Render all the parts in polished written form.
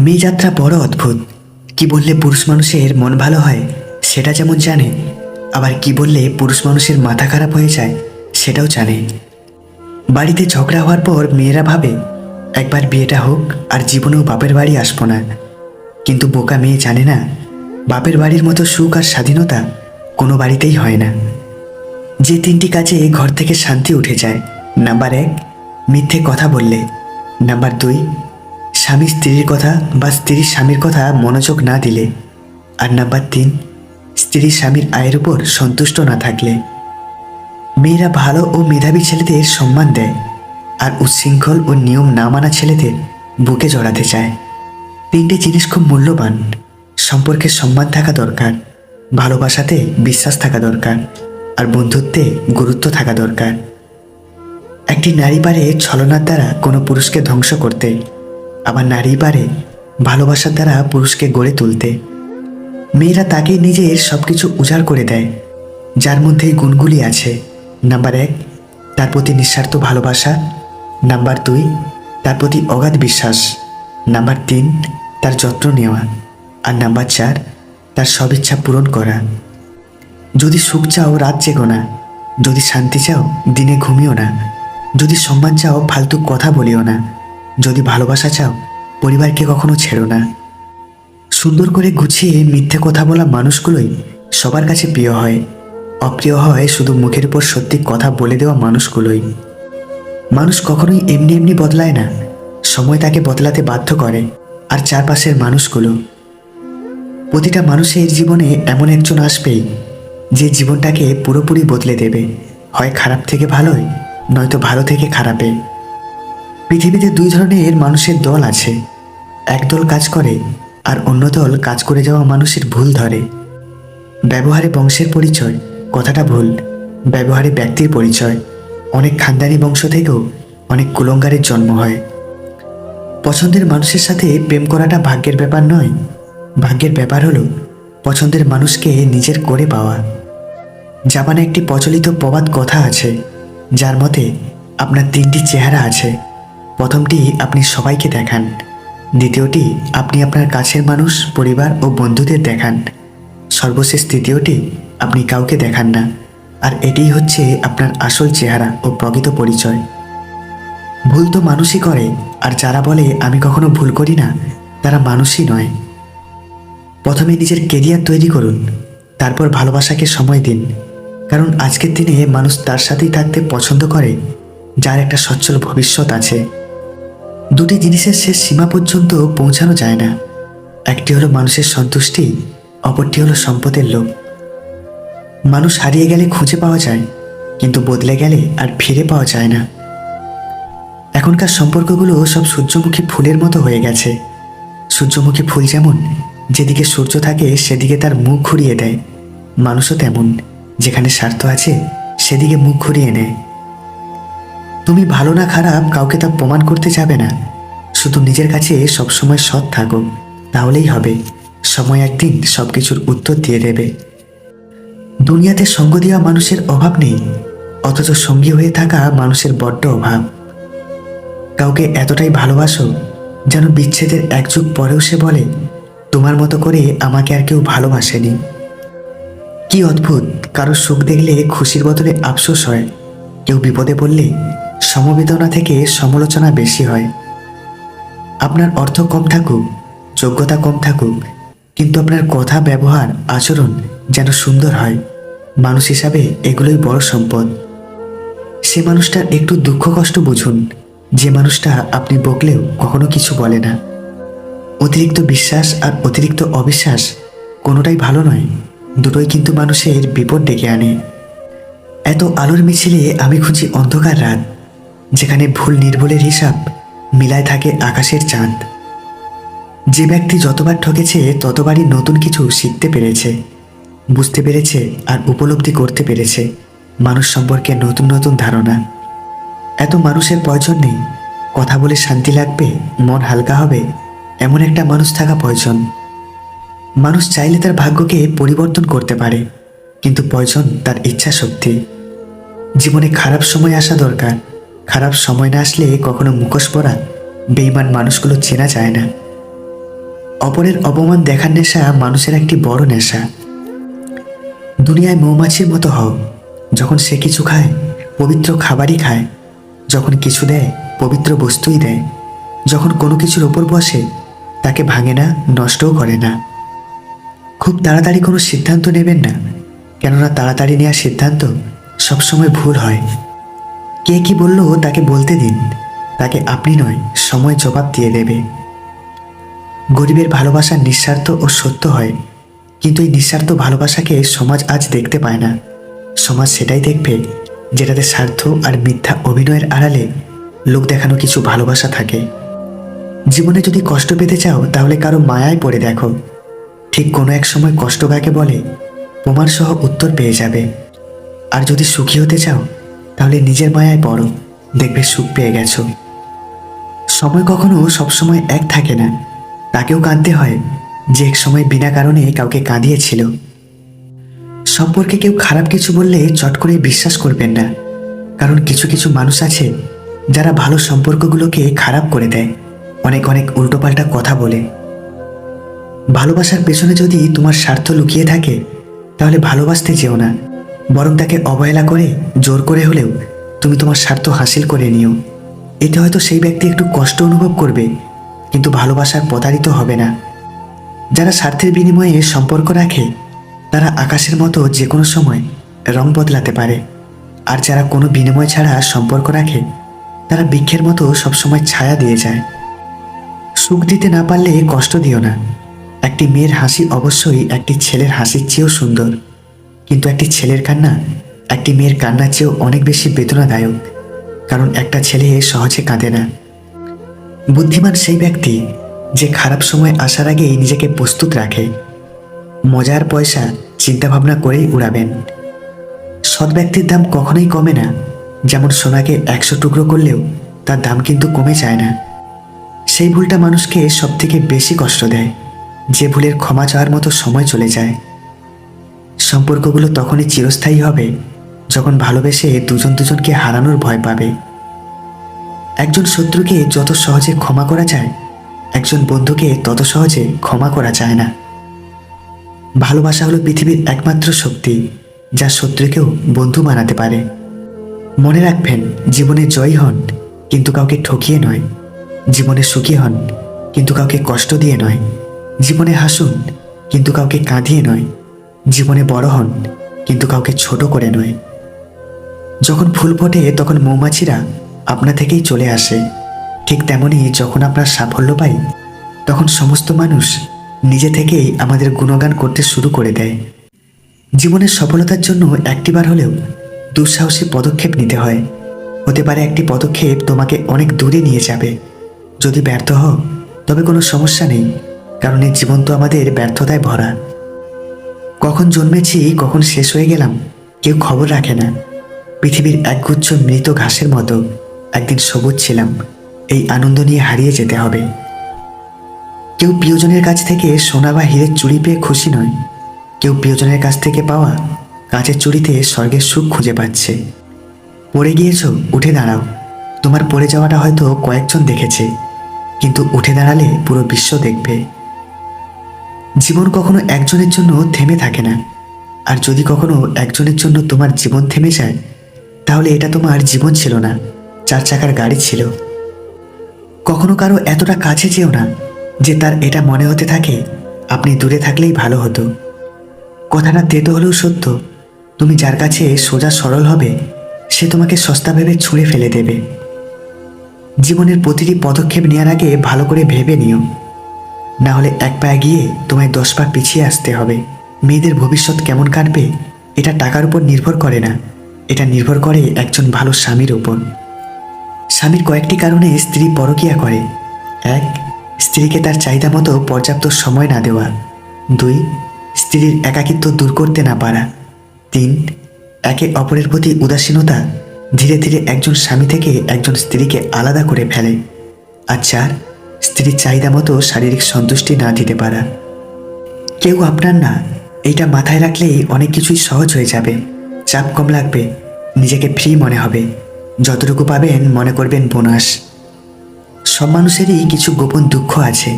মেয়ে যাত্রা বড় অদ্ভুত। কি বললে পুরুষ মানুষের মন ভালো হয় সেটা যেমন জানে, আবার কি বললে পুরুষ মানুষের মাথা খারাপ হয়ে যায় সেটাও জানে। বাড়িতে ঝগড়া হওয়ার পর মেয়েরা ভাবে একবার বিয়েটা হোক আর জীবনেও বাপের বাড়ি আসবো না। কিন্তু বোকা মেয়ে জানে না, বাপের বাড়ির মতো সুখ আর স্বাধীনতা কোনো বাড়িতেই হয় না। যে তিনটি কাজে ঘর থেকে শান্তি উঠে যায়: নাম্বার 1, মিথ্যে কথা বললে; নাম্বার 2, স্বামী স্ত্রীর কথা বা স্ত্রী স্বামীর কথা মনোযোগ না দিলে; আর নাম্বার 3, স্ত্রী স্বামীর আয়ের উপর সন্তুষ্ট না থাকলে। মেয়েরা ভালো ও মেধাবী ছেলেদের সম্মান দেয়, আর উচ্ছৃঙ্খল ও নিয়ম না মানা ছেলেদের বুকে জড়াতে চায়। তিনটে জিনিস খুব মূল্যবান। সম্পর্কে সম্মান থাকা দরকার, ভালোবাসাতে বিশ্বাস থাকা দরকার, আর বন্ধুত্বে গুরুত্ব থাকা দরকার। একটি নারী পারে ছলনার দ্বারা কোনো পুরুষকে ধ্বংস করতে, আবার নারী পারে ভালোবাসার দ্বারা পুরুষকে গড়ে তুলতে। মেয়েরা তাকে নিজের সবকিছু উজাড় করে দেয় যার মধ্যে এই গুণগুলি আছে: নাম্বার 1, তার প্রতি নিঃস্বার্থ ভালোবাসা; নাম্বার 2, তার প্রতি অগাধ বিশ্বাস; নাম্বার 3, তার যত্ন নেওয়া; আর নাম্বার 4, তার সব ইচ্ছা পূরণ করা। যদি সুখ চাও রাত জেগো না, যদি শান্তি চাও দিনে ঘুমিও না, যদি সম্মান চাও ফালতু কথা বলিও না, যদি ভালোবাসা চাও পরিবারকে কখনো ছেড়ো না। সুন্দর করে গুছিয়ে মিথ্যে কথা বলা মানুষগুলোই সবার কাছে প্রিয় হয়। অপ্রিয় হয় শুধু মুখের উপর সত্যি কথা বলে দেওয়া মানুষগুলোই। মানুষ কখনোই এমনি এমনি বদলায় না, সময় তাকে বদলাতে বাধ্য করে, আর চারপাশের মানুষগুলো। প্রতিটা মানুষের জীবনে এমন একজন আসবেই যে জীবনটাকে পুরোপুরি বদলে দেবে, হয় খারাপ থেকে ভালোয়, নয়তো ভালো থেকে খারাপে। পৃথিবীতে দুই ধরনের মানুষের দল আছে: এক দল কাজ করে আর অন্য দল কাজ করে যাওয়া মানুষের ভুল ধরে। ব্যবহারে বংশের পরিচয় কথাটা ভুল, ব্যবহারে ব্যক্তির পরিচয়। অনেক খানদানি বংশ থেকেও অনেক কুলঙ্গারের জন্ম হয়। পছন্দের মানুষের সাথে প্রেম করাটা ভাগ্যের ব্যাপার নয়, ভাগ্যের ব্যাপার হলো পছন্দের মানুষকে নিজের করে পাওয়া। জাপানে একটি প্রচলিত প্রবাদ কথা আছে যার মতে আপনার 3টি চেহারা আছে। প্রথমটি আপনি সবাইকে দেখান, দ্বিতীয়টি আপনি আপনার কাছের মানুষ, পরিবার ও বন্ধুদের দেখান, সর্বশেষ তৃতীয়টি আপনি কাউকে দেখান না। আর এটিই হচ্ছে আপনার আসল চেহারা ও প্রকৃত পরিচয়। ভুল তো মানুষই করে, আর যারা বলে আমি কখনো ভুল করি না তারা মানুষই নয়। প্রথমে নিজের কেরিয়ার তৈরি করুন, তারপর ভালোবাসাকে সময় দিন। কারণ আজকের দিনে মানুষ তার সাথেই থাকতে পছন্দ করে যার একটা সচ্ছল ভবিষ্যৎ আছে। দুটি জিনিসের শেষ সীমা পর্যন্ত পৌঁছানো যায় না। একটি হলো মানুষের সন্তুষ্টি, অপরটি হলো সম্পদের লোভ। মানুষ হারিয়ে গেলে খুঁজে পাওয়া যায়, কিন্তু বদলে গেলে আর ফিরে পাওয়া যায় না। এখনকার সম্পর্কগুলো সব সূর্যমুখী ফুলের মতো হয়ে গেছে। সূর্যমুখী ফুল যেমন যেদিকে সূর্য থাকে সেদিকে তার মুখ ঘুরিয়ে দেয়, মানুষও তেমন, যেখানে স্বার্থ আছে সেদিকে মুখ ঘুরিয়ে নেয়। তুমি ভালো না খারাপ কাউকে তা প্রমাণ করতে যাবে না, শুধু নিজের কাছে সবসময় সৎ থাকো, তাহলেই হবে। সময় একদিন সবকিছুর উত্তর দিয়ে দেবে। দুনিয়াতে সঙ্গ দেওয়া মানুষের অভাব নেই, অথচ সঙ্গী হয়ে থাকা মানুষের বড্ড অভাব। কাউকে এতটাই ভালোবাসো যেন বিচ্ছেদের 1 যুগ পরেও সে বলে তোমার মতো করে আমাকে আর কেউ ভালোবাসেনি। কি অদ্ভুত, কারো সুখ দেখলে খুশির বদলে আফসোস হয়, কেউ বিপদে পড়লে সমবেদনা থেকে সমালোচনা বেশি হয়। আপনার অর্থ কম থাকুক, যোগ্যতা কম থাকুক, কিন্তু আপনার কথা, ব্যবহার, আচরণ যেন সুন্দর হয়, মানুষ হিসাবে এগুলোই বড় সম্পদ। সে মানুষটার একটু দুঃখ কষ্ট বুঝুন, যে মানুষটা আপনি বকলেও কখনো কিছু বলে না। অতিরিক্ত বিশ্বাস আর অতিরিক্ত অবিশ্বাস কোনোটাই ভালো নয়, দুটোই কিন্তু মানুষের বিপদ ডেকে আনে। এত আলোর মিছিলে আমি খুঁজি অন্ধকার রাত, যেখানে ভুল নির্ভুলের হিসাব মিলায় থাকে আকাশের চাঁদ। যে ব্যক্তি যতবার ঠকেছে ততবারই নতুন কিছু শিখতে পেরেছে, বুঝতে পেরেছে আর উপলব্ধি করতে পেরেছে মানুষ সম্পর্কে নতুন নতুন ধারণা। এত মানুষের প্রয়োজন নেই, কথা বলে শান্তি লাগবে, মন হালকা হবে, এমন একটা মানুষ থাকা প্রয়োজন। মানুষ চাইলে তার ভাগ্যকে পরিবর্তন করতে পারে, কিন্তু প্রয়োজন তার ইচ্ছা শক্তি। জীবনে খারাপ সময় আসা দরকার, খারাপ সময় না আসলে কখনো মুখোশ পরা বেঈমান মানুষগুলো চেনা যায় না। অপরের অপমান দেখার নেশা মানুষের একটি বড় নেশা। দুনিয়ায় মৌমাছির মতো হও, যখন সে কিছু খায় পবিত্র খাবারই খায়, যখন কিছু দেয় পবিত্র বস্তুই দেয়, যখন কোনো কিছুর ওপর বসে তাকে ভাঙে না, নষ্টও করে না। খুব তাড়াতাড়ি কোনো সিদ্ধান্ত নেবেন না, কেননা তাড়াতাড়ি নেওয়া সিদ্ধান্ত সবসময় ভুল হয়। কে কি বলল তাকে বলতে দিন, তাকে আপনি নয় সময় জবাব দিয়ে দেবে। গরিবের ভালোবাসা নিঃস্বার্থ ও সত্য হয়, কিন্তু এই নিঃস্বার্থ ভালোবাসাকে সমাজ আজ দেখতে পায় না। সমাজ সেটাই দেখবে যেটাতে স্বার্থ আর মিথ্যা অভিনয়ের আড়ালে লোক দেখানো কিছু ভালোবাসা থাকে। জীবনে যদি কষ্ট পেতে চাও তাহলে কারো মায়ায় পড়ে দেখো, ঠিক কোনো এক সময় কষ্ট কাকে বলে প্রমাণসহ উত্তর পেয়ে যাবে। আর যদি সুখী হতে চাও তাহলে নিজের মায়ায় পড়ো, দেখবে সুখ পেয়ে গেছো। সময় কখনো সবসময় এক থাকে না, তাকেও কাঁদতে হয় যে এক সময় বিনা কারণে কাউকে কাঁদিয়েছিল। সম্পর্কে কেউ খারাপ কিছু বললে চট করে বিশ্বাস করবেন না, কারণ কিছু কিছু মানুষ আছে যারা ভালো সম্পর্কগুলোকে খারাপ করে দেয়, অনেক অনেক উল্টোপাল্টা কথা বলে। ভালোবাসার পেছনে যদি তোমার স্বার্থ লুকিয়ে থাকে তাহলে ভালোবাসতে যেও না, বরং তাকে অবহেলা করে জোর করে হলেও তুমি তোমার স্বার্থ হাসিল করে নিও। এতে হয়তো সেই ব্যক্তি একটু কষ্ট অনুভব করবে, কিন্তু ভালোবাসার প্রতারিত হবে না। যারা স্বার্থের বিনিময়ে সম্পর্ক রাখে তারা আকাশের মতো যে কোনো সময় রং বদলাতে পারে, আর যারা কোনো বিনিময় ছাড়া সম্পর্ক রাখে তারা বৃক্ষের মতো সবসময় ছায়া দিয়ে যায়। সুখ দিতে না পারলে কষ্ট দিও না। একটি মেয়ের হাসি অবশ্যই একটি ছেলের হাসির চেয়েও সুন্দর, কিন্তু একটি ছেলের কান্না একটি মেয়ের কান্নার চেয়েও অনেক বেশি বেদনাদায়ক, কারণ একটা ছেলে সহজে কাঁদে না। বুদ্ধিমান সেই ব্যক্তি যে খারাপ সময় আসার আগেই নিজেকে প্রস্তুত রাখে। মজার পয়সা চিন্তাভাবনা করেই উড়াবেন। সৎ ব্যক্তির দাম কখনোই কমে না, যেমন সোনাকে 100 টুকরো করলেও তার দাম কিন্তু কমে যায় না। সেই ভুলটা মানুষকে সবথেকে বেশি কষ্ট দেয়, যে ভুলের ক্ষমা চাওয়ার মতো সময় চলে যায়। সম্পর্কগুলো তখনই চিরস্থায়ী হবে যখন ভালোবেসে দুজন দুজনকে হারানোর ভয় পাবে। একজন শত্রুকে যত সহজে ক্ষমা করা যায়, একজন বন্ধুকে তত সহজে ক্ষমা করা যায় না। ভালোবাসা হলো পৃথিবীর একমাত্র শক্তি যা শত্রুকেও বন্ধু বানাতে পারে। মনে রাখবেন, জীবনে জয়ী হন কিন্তু কাউকে ঠকিয়ে নয়, জীবনে সুখী হন কিন্তু কাউকে কষ্ট দিয়ে নয়, জীবনে হাসুন কিন্তু কাউকে কাঁদিয়ে নয়, জীবনে বড় হন কিন্তু কাউকে ছোট করে নয়। যখন ফুল ফোটে তখন মৌমাছিরা আপনা থেকেই চলে আসে, ঠিক তেমনি যখন আমরা সাফল্য পাই তখন সমস্ত মানুষ নিজে থেকেই আমাদের গুণগান করতে শুরু করে দেয়। জীবনের সফলতার জন্য একটিবার হলেও দুঃসাহসী পদক্ষেপ নিতে হয়। হতে পারে একটি পদক্ষেপ তোমাকে অনেক দূরে নিয়ে যাবে। যদি ব্যর্থ হও তবে কোনো সমস্যা নেই, কারণ এই জীবন তো আমাদের ব্যর্থতায় ভরা। কখন জন্মেছি কখন শেষ হয়ে গেলাম কেউ খবর রাখে না। পৃথিবীর একগুচ্ছ মৃত ঘাসের মতো একদিন সবুজ ছিলাম, এই আনন্দ নিয়ে হারিয়ে যেতে হবে। কেউ প্রিয়জনের কাছ থেকে সোনা বা হীরের চুড়ি পেয়ে খুশি নয়, কেউ প্রিয়জনের কাছ থেকে পাওয়া কাঁচের চুড়িতে স্বর্গের সুখ খুঁজে পাচ্ছে। পড়ে গিয়েছো, উঠে দাঁড়াও। তোমার পড়ে যাওয়াটা হয়তো কয়েকজন দেখেছে, কিন্তু উঠে দাঁড়ালে পুরো বিশ্ব দেখবে। জীবন কখনো একজনের জন্য থেমে থাকে না, আর যদি কখনো একজনের জন্য তোমার জীবন থেমে যায় তাহলে এটা তোমার জীবন ছিল না, 4 চাকার গাড়ি ছিল। কখনো কারো এতটা কাছে যেও না যে তার এটা মনে হতে থাকে আপনি দূরে থাকলেই ভালো হতো। কথাটা তেতো হলেও সত্য, তুমি যার কাছে সোজা সরল হবে সে তোমাকে সস্তা ভেবে ছুঁড়ে ফেলে দেবে। জীবনের প্রতিটি পদক্ষেপ নেওয়ার আগে ভালো করে ভেবে নিও, না হলে এক পা এগিয়ে তোমায় 10 পা পিছিয়ে আসতে হবে। মেয়েদের ভবিষ্যৎ কেমন কাটবে এটা টাকার উপর নির্ভর করে না, এটা নির্ভর করে একজন ভালো স্বামীর উপর। স্বামীর কয়েকটি কারণে স্ত্রী পরকীয়া করে। 1, স্ত্রীকে তার চাহিদা মতো পর্যাপ্ত সময় না দেওয়া। 2, স্ত্রীর একাকিত্ব দূর করতে না পারা। 3, একে অপরের প্রতি উদাসীনতা ধীরে ধীরে একজন স্বামী থেকে একজন স্ত্রীকে আলাদা করে ফেলে। আর 4, স্ত্রীর চাহিদা মতো শারীরিক সন্তুষ্টি না দিতে পারা। কেউ আপনার না, এইটা মাথায় রাখলেই অনেক কিছুই সহজ হয়ে যাবে। চাপ কম লাগবে, নিজেকে ফ্রি মনে হবে, যতটুকু পাবেন মনে করবেন বোনাস। সব মানুষেরই কিছু গোপন দুঃখ আছে,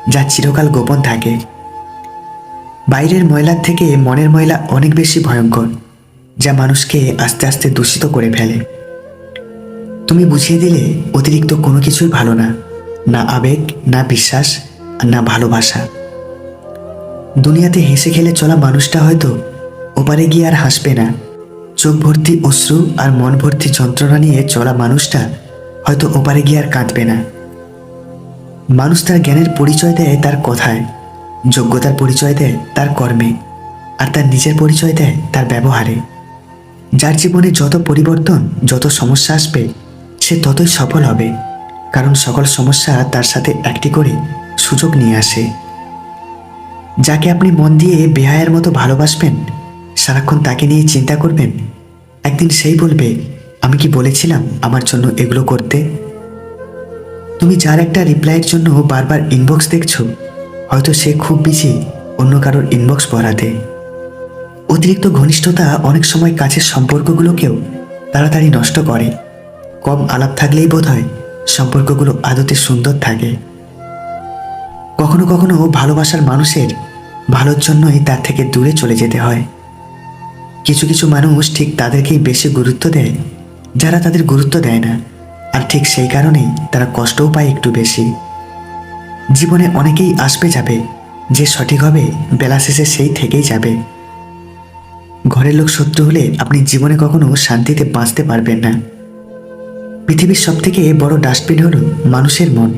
যা চিরকাল গোপন থাকে। বাইরের ময়লার থেকে মনের ময়লা অনেক বেশি ভয়ঙ্কর, যা মানুষকে আস্তে আস্তে দূষিত করে ফেলে। তুমি বুঝিয়ে দিলে অতিরিক্ত কোনো কিছুই ভালো না, না আবেগ, না বিশ্বাস, আর না ভালোবাসা। দুনিয়াতে হেসে খেলে চলা মানুষটা হয়তো ওপারে গিয়ে আর হাসবে না। চোখ ভর্তি অশ্রু আর মন ভর্তি যন্ত্রণা নিয়ে চলা মানুষটা হয়তো ওপারে গিয়ে আর কাঁদবে না। মানুষ তার জ্ঞানের পরিচয় দেয় তার কথায়, যোগ্যতার পরিচয় দেয় তার কর্মে, আর তার নিজের পরিচয় দেয় তার ব্যবহারে। যার জীবনে যত পরিবর্তন, যত সমস্যা আসবে, সে ততই সফল হবে, কারণ সকল সমস্যা তার সাথে একটি করে সুযোগ নিয়ে আসে। যাকে আপনি মন দিয়ে বেহায়ার মতো ভালোবাসবেন, সারাক্ষণ তাকে নিয়ে চিন্তা করবেন, একদিন সেই বলবে, আমি কি বলেছিলাম আমার জন্য এগুলো করতে? তুমি যার একটা রিপ্লাইয়ের জন্য বারবার ইনবক্স দেখছো, হয়তো সে খুব বিজি অন্য কারোর ইনবক্স পড়াতে। অতিরিক্ত ঘনিষ্ঠতা অনেক সময় কাছের সম্পর্কগুলোকেও তাড়াতাড়ি নষ্ট করে। কম আলাপ থাকলেই বোধহয় সম্পর্কগুলো আদতে সুন্দর থাকে। কখনো কখনো ভালোবাসার মানুষের ভালোর জন্যই তার থেকে দূরে চলে যেতে হয়। কিছু কিছু মানুষ ঠিক তাদেরকেই বেশি গুরুত্ব দেয় যারা তাদের গুরুত্ব দেয় না, আর ঠিক সেই কারণেই তারা কষ্টও পায় একটু বেশি। জীবনে অনেকেই আসবে যাবে, যে সঠিক হবে বেলা শেষে সেই থেকেই যাবে। ঘরের লোক শত্রু হলে আপনি জীবনে কখনো শান্তিতে বাঁচতে পারবেন না। পৃথিবীর সবথেকে বড় ডাস্টবিন হলো মানুষের মন।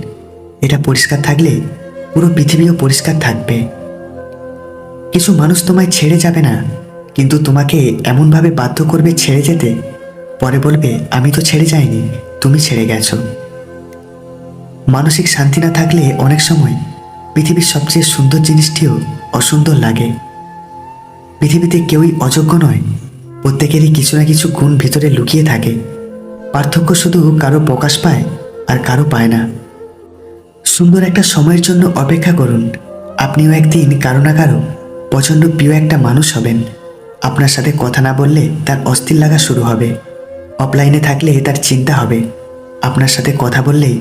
এটা পরিষ্কার থাকলে পুরো পৃথিবীও পরিষ্কার থাকবে। কিছু মানুষ তোমায় ছেড়ে যাবে না, কিন্তু তোমাকে এমনভাবে বাধ্য করবে ছেড়ে যেতে, পরে বলবে আমি তো ছেড়ে যাইনি, তুমি ছেড়ে গেছো। মানসিক শান্তি না থাকলে অনেক সময় পৃথিবীর সবচেয়ে সুন্দর জিনিসটিও অসুন্দর লাগে। পৃথিবীতে কেউই অযোগ্য নয়, প্রত্যেকেরই কিছু না কিছু গুণ ভিতরে লুকিয়ে থাকে। পার্থক্য শুধু কারো প্রকাশ পায় আর কারো পায় না। সুন্দর একটা সময়ের জন্য অপেক্ষা করুন, আপনিও একদিন কারো না কারো প্রচণ্ড প্রিয় একটা মানুষ হবেন। আপনার সাথে কথা না বললে তার অস্থির লাগা শুরু হবে, অফলাইনে থাকলে তার চিন্তা হবে, আপনার সাথে কথা বললেই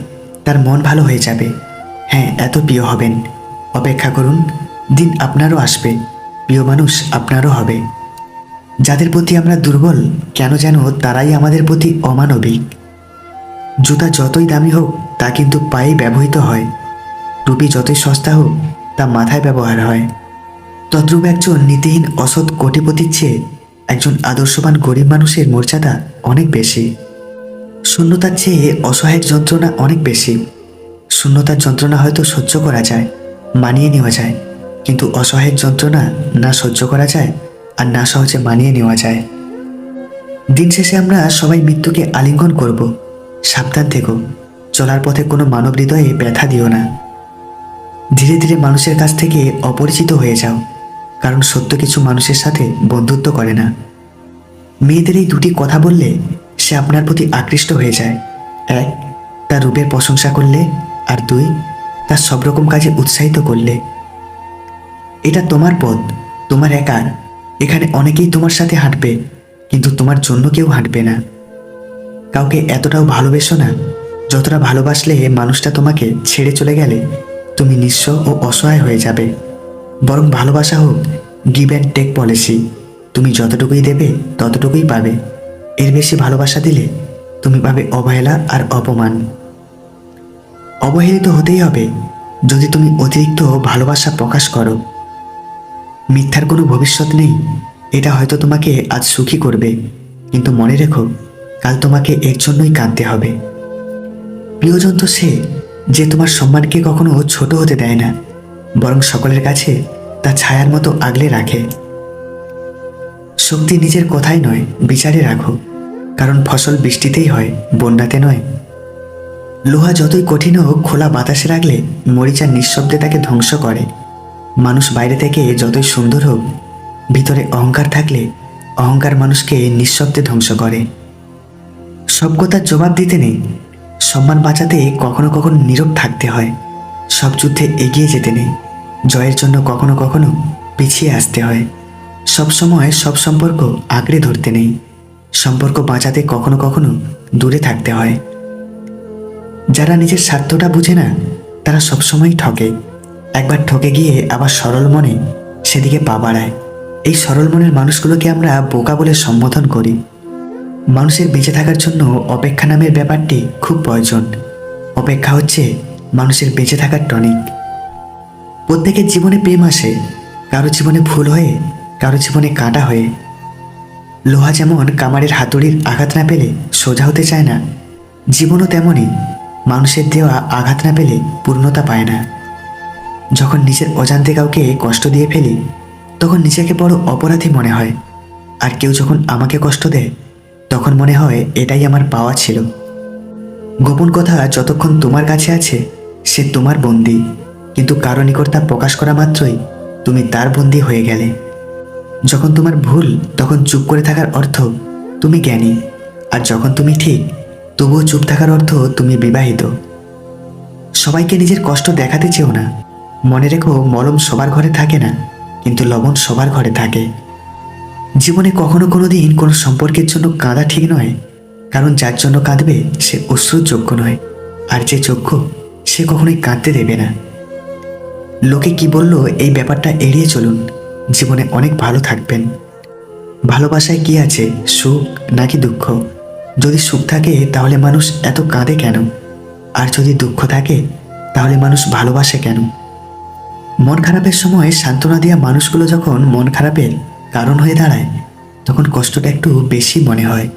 তার মন ভালো হয়ে যাবে। হ্যাঁ, এত প্রিয় হবেন। অপেক্ষা করুন, দিন আপনারও আসবে, প্রিয় মানুষ আপনারও হবে। যাদের প্রতি আমরা দুর্বল কেন যেন তারাই আমাদের প্রতি অমানবিক। জুতা যতই দামি হোক তা কিন্তু পায়েই ব্যবহৃত হয়, টুপি যতই সস্তা হোক তা মাথায় ব্যবহার হয়। তদ্রূপ একজন নীতিহীন অসৎ কোটিপতির চেয়ে একজন আদর্শবান গরিব মানুষের মর্যাদা অনেক বেশি। শূন্যতার চেয়ে অসহায়ের যন্ত্রণা অনেক বেশি। শূন্যতার যন্ত্রণা হয়তো সহ্য করা যায়, মানিয়ে নেওয়া যায়, কিন্তু অসহায়ের যন্ত্রণা না সহ্য করা যায় আর না সহজে মানিয়ে নেওয়া যায়। দিন শেষে আমরা সবাই মৃত্যুকে আলিঙ্গন করব। সাবধান থেকো, চলার পথে কোনো মানব হৃদয়ে ব্যথা দিও না। ধীরে ধীরে মানুষের কাছ থেকে অপরিচিত হয়ে যাও, কারণ সত্য কিছু মানুষের সাথে বন্ধুত্ব করে না। মেয়েদের এই দুটি কথা বললে সে আপনার প্রতি আকৃষ্ট হয়ে যায়। এক, তার রূপের প্রশংসা করলে, আর দুই, তার সব রকম কাজে উৎসাহিত করলে। এটা তোমার পথ, তোমার একার। এখানে অনেকেই তোমার সাথে হাঁটবে, কিন্তু তোমার জন্য কেউ হাঁটবে না। কাউকে এতটাও ভালোবেসো না যতটা ভালোবাসলে মানুষটা তোমাকে ছেড়ে চলে গেলে তুমি নিঃস্ব ও অসহায় হয়ে যাবে। বরং ভালোবাসা হোক গিভ অ্যান্ড টেক পলিসি। তুমি যতটুকুই দেবে ততটুকুই পাবে। এর বেশি ভালোবাসা দিলে তুমি পাবে অবহেলা আর অপমান। অবহেলিত হতেই হবে যদি তুমি অতিরিক্ত ভালোবাসা প্রকাশ করো। মিথ্যার কোনো ভবিষ্যৎ নেই। এটা হয়তো তোমাকে আজ সুখী করবে, কিন্তু মনে রেখো কাল তোমাকে এর জন্যই কাঁদতে হবে। প্রিয়জন তো সে যে তোমার সম্মানকে কখনো ছোট হতে দেয় না, বরং সকলের কাছে তা ছায়ার মতো আগলে রাখে। শক্তি নিজের কথাই নয়, বিচারে রাখো, কারণ ফসল বৃষ্টিতেই হয়, বন্যাতে নয়। লোহা যতই কঠিন হোক খোলা বাতাসে রাখলে মরিচা নিঃশব্দে তাকে ধ্বংস করে। মানুষ বাইরে থেকে যতই সুন্দর হোক, ভিতরে অহংকার থাকলে অহংকার মানুষকে নিঃশব্দে ধ্বংস করে। সব কথার জবাব দিতে নেই, সম্মান বাঁচাতে কখনো কখনো নীরব থাকতে হয়। সব যুদ্ধে এগিয়ে যেতে নেই, জয়ের জন্য কখনো কখনো পিছিয়ে আসতে হয়। সব সময় সব সম্পর্ক আঁকড়ে ধরতে নেই, সম্পর্ক বাঁচাতে কখনো কখনো দূরে থাকতে হয়। যারা নিজের স্বার্থটা বুঝে না তারা সবসময় ঠকে, একবার ঠকে গিয়ে আবার সরল মনে সেদিকে পা বাড়ায়। এই সরল মনের মানুষগুলোকে আমরা বোকা বলে সম্বোধন করি। মানুষের বেঁচে থাকার জন্য অপেক্ষা নামের ব্যাপারটি খুব প্রয়োজন। অপেক্ষা হচ্ছে মানুষের বেঁচে থাকার টনিক। প্রত্যেকের জীবনে প্রেম আসে, কারো জীবনে ভুল হয়ে, কারো জীবনে কাঁটা হয়ে। লোহা যেমন কামারের হাতুড়ির আঘাত না পেলে সোজা হতে চায় না, জীবনও তেমনই মানুষের দেওয়া আঘাত না পেলে পূর্ণতা পায় না। যখন নিজের অজান্তে কাউকে কষ্ট দিয়ে ফেলি, তখন নিজেকে বড় অপরাধী মনে হয়। আর কেউ যখন আমাকে কষ্ট দেয়, তখন মনে হয় এটাই আমার পাওয়া ছিল। গোপন কথা যতক্ষণ তোমার কাছে আছে সে তোমার বন্দী, কিন্তু কারো নিকট তা প্রকাশ করা মাত্রই তুমি তার বন্দী হয়ে গেলে। যখন তোমার ভুল, তখন চুপ করে থাকার অর্থ তুমি জ্ঞানী, আর যখন তুমি ঠিক, তবুও চুপ থাকার অর্থ তুমি বিবাহিত। সবাইকে নিজের কষ্ট দেখাতে চেও না। মনে রেখো, মলম সবার ঘরে থাকে না, কিন্তু লবণ সবার ঘরে থাকে। জীবনে কখনো কোনো দিন কোনো সম্পর্কের জন্য কাঁদা ঠিক নয়, কারণ যার জন্য কাঁদবে সে অশ্রুর যোগ্য নয়, আর যে যোগ্য সে কখনোই কাঁদতে দেবে না। লোকে কি বললো এই ব্যাপারটা এড়িয়ে চলুন, জীবনে অনেক ভালো থাকবেন। ভালোবাসায় কি আছে, সুখ নাকি দুঃখ? যদি সুখ থাকে তাহলে মানুষ এত কাঁদে কেন? আর যদি দুঃখ থাকে তাহলে মানুষ ভালোবাসে কেন? মন খারাপের সময় সান্ত্বনা দেওয়া মানুষগুলো যখন মন খারাপের কারণ হয়ে দাঁড়ায়, তখন কষ্টটা একটু বেশি মনে হয়।